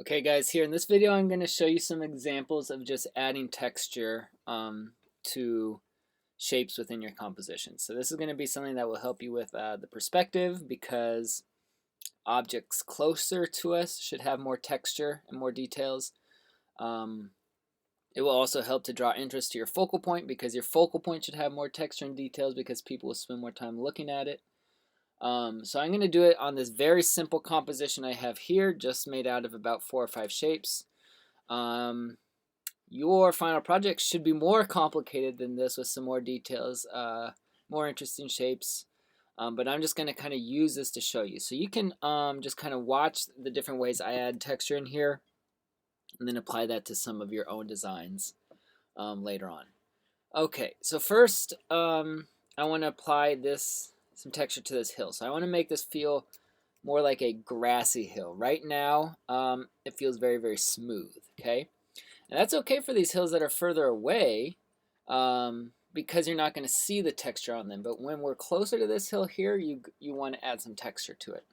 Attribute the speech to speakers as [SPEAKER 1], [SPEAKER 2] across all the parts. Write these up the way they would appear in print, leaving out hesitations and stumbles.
[SPEAKER 1] Okay guys, here in this video I'm going to show you some examples of just adding texture to shapes within your composition. So this is going to be something that will help you with the perspective, because objects closer to us should have more texture and more details. Um, it will also help to draw interest to your focal point, because your focal point should have more texture and details because people will spend more time looking at it. So I'm going to do it on this very simple composition I have here, just made out of about 4 or 5 shapes. Your final project should be more complicated than this, with some more details, more interesting shapes. But I'm just going to kind of use this to show you. So you can just kind of watch the different ways I add texture in here, and then apply that to some of your own designs later on. Okay, so first I want to apply some texture to this hill. So I want to make this feel more like a grassy hill. Right now it feels very, very smooth. Okay, and that's okay for these hills that are further away, because you're not going to see the texture on them. But when we're closer to this hill here, you want to add some texture to it.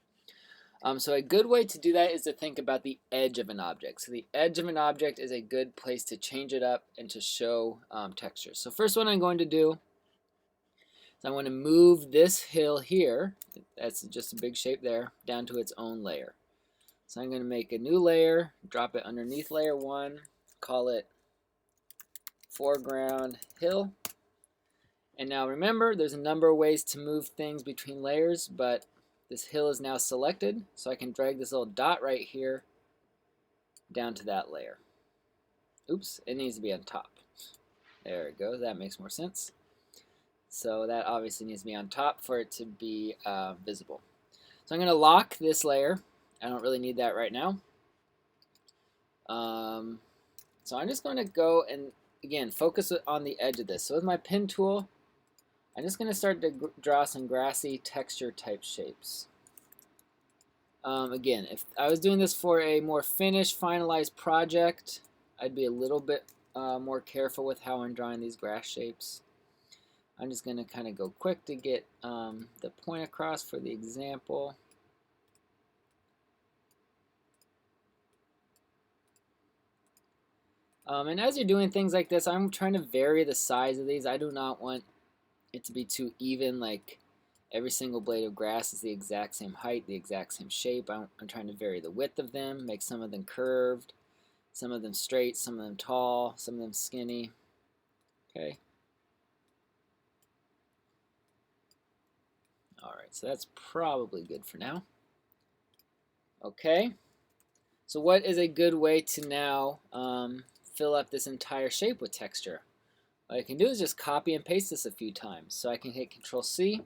[SPEAKER 1] So a good way to do that is to think about the edge of an object. So the edge of an object is a good place to change it up and to show texture. So first, what I'm going to do is I want to move this hill here, that's just a big shape there, down to its own layer. So I'm going to make a new layer, drop it underneath layer 1, call it foreground hill. And now remember, there's a number of ways to move things between layers, but this hill is now selected, so I can drag this little dot right here down to that layer. Oops, it needs to be on top. There it goes, that makes more sense. So that obviously needs to be on top for it to be visible. So I'm going to lock this layer. I don't really need that right now. So I'm just going to go and, again, focus on the edge of this. So with my pen tool, I'm just going to start to draw some grassy texture type shapes. Again, if I was doing this for a more finished, finalized project, I'd be a little bit more careful with how I'm drawing these grass shapes. I'm just going to kind of go quick to get the point across for the example. And as you're doing things like this, I'm trying to vary the size of these. I do not want it to be too even, like every single blade of grass is the exact same height, the exact same shape. I'm trying to vary the width of them, make some of them curved, some of them straight, some of them tall, some of them skinny. Okay. Alright, so that's probably good for now. Okay. So what is a good way to now fill up this entire shape with texture? What I can do is just copy and paste this a few times. So I can hit Control C,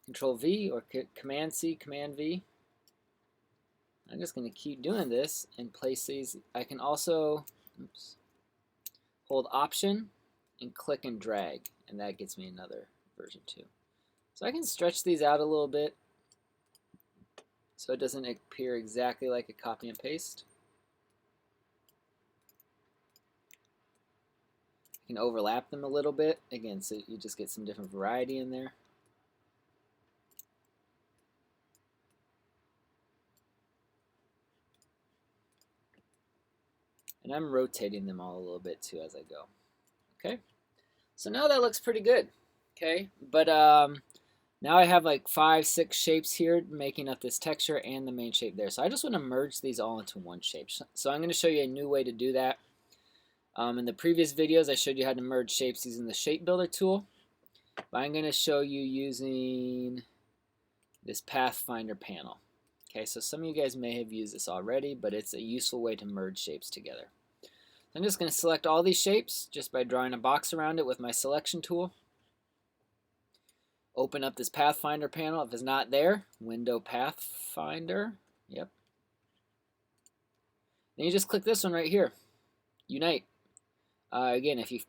[SPEAKER 1] Control V, or Command C, Command V. I'm just going to keep doing this and place these. I can also hold Option and click and drag, and that gets me another version too. So I can stretch these out a little bit so it doesn't appear exactly like a copy and paste. You can overlap them a little bit, again, so you just get some different variety in there. And I'm rotating them all a little bit too as I go. Okay, so now that looks pretty good. Okay, but now I have like 5, 6 shapes here making up this texture and the main shape there. So I just want to merge these all into one shape. So I'm going to show you a new way to do that. In the previous videos, I showed you how to merge shapes using the Shape Builder tool. But I'm going to show you using this Pathfinder panel. Okay, so some of you guys may have used this already, but it's a useful way to merge shapes together. I'm just going to select all these shapes just by drawing a box around it with my selection tool. Open up this Pathfinder panel. If it's not there, Window Pathfinder. Yep. Then you just click this one right here, Unite. Again, if you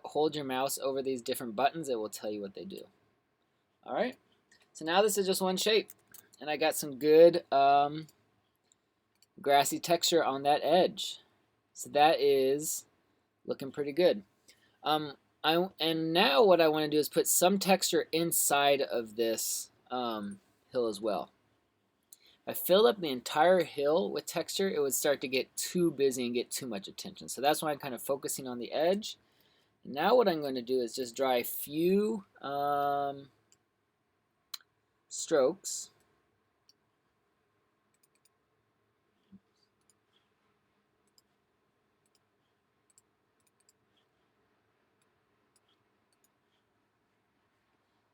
[SPEAKER 1] hold your mouse over these different buttons, it will tell you what they do. Alright, so now this is just one shape, and I got some good grassy texture on that edge. So that is looking pretty good. And now what I want to do is put some texture inside of this hill as well. I filled up the entire hill with texture, it would start to get too busy and get too much attention. So that's why I'm kind of focusing on the edge. Now what I'm going to do is just draw a few strokes.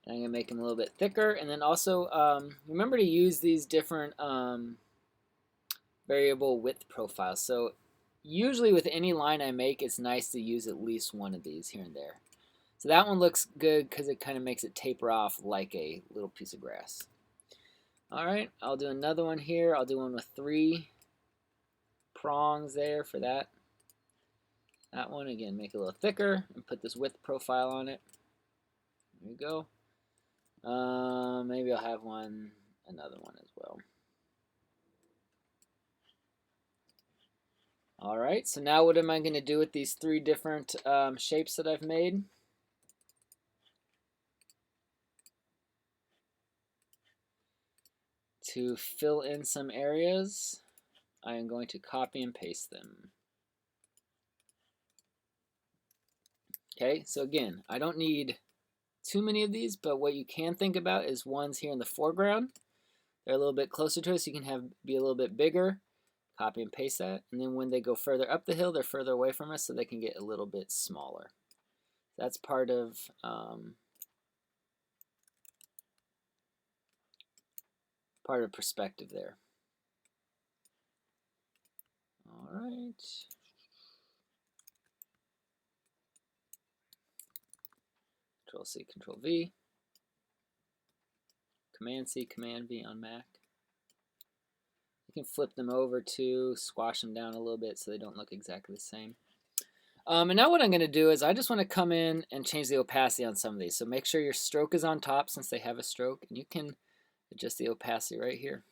[SPEAKER 1] And I'm going to make them a little bit thicker. And then also remember to use these different variable width profiles. So usually with any line I make, it's nice to use at least one of these here and there. So that one looks good because it kind of makes it taper off like a little piece of grass. All right, I'll do another one here. I'll do one with 3 prongs there for that. That one, again, make it a little thicker and put this width profile on it. There you go. Maybe I'll have another one as well. All right, so now what am I going to do with these 3 different shapes that I've made? To fill in some areas, I am going to copy and paste them. Okay, so again, I don't need too many of these, but what you can think about is ones here in the foreground. They're a little bit closer to us, so you can be a little bit bigger. Copy and paste that, and then when they go further up the hill, they're further away from us, so they can get a little bit smaller. That's part of perspective there. All right. Control C, Control V. Command C, Command V on Mac. You can flip them over too, squash them down a little bit so they don't look exactly the same. And now what I'm going to do is I just want to come in and change the opacity on some of these. So make sure your stroke is on top since they have a stroke, and you can adjust the opacity right here.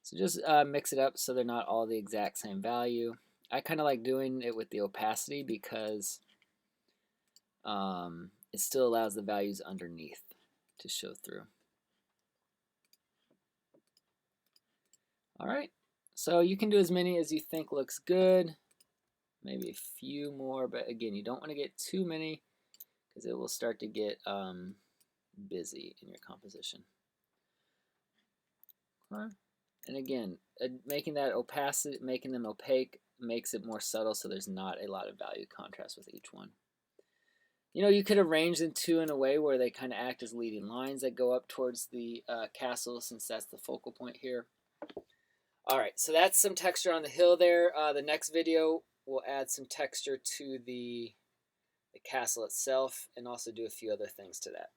[SPEAKER 1] So just mix it up so they're not all the exact same value. I kind of like doing it with the opacity because it still allows the values underneath to show through. All right, so you can do as many as you think looks good. Maybe a few more, but again, you don't want to get too many because it will start to get busy in your composition. Okay. And again, making that opacity, making them opaque makes it more subtle so there's not a lot of value contrast with each one. You know, you could arrange them too in a way where they kind of act as leading lines that go up towards the castle since that's the focal point here. All right, so that's some texture on the hill there. The next video will add some texture to the castle itself and also do a few other things to that.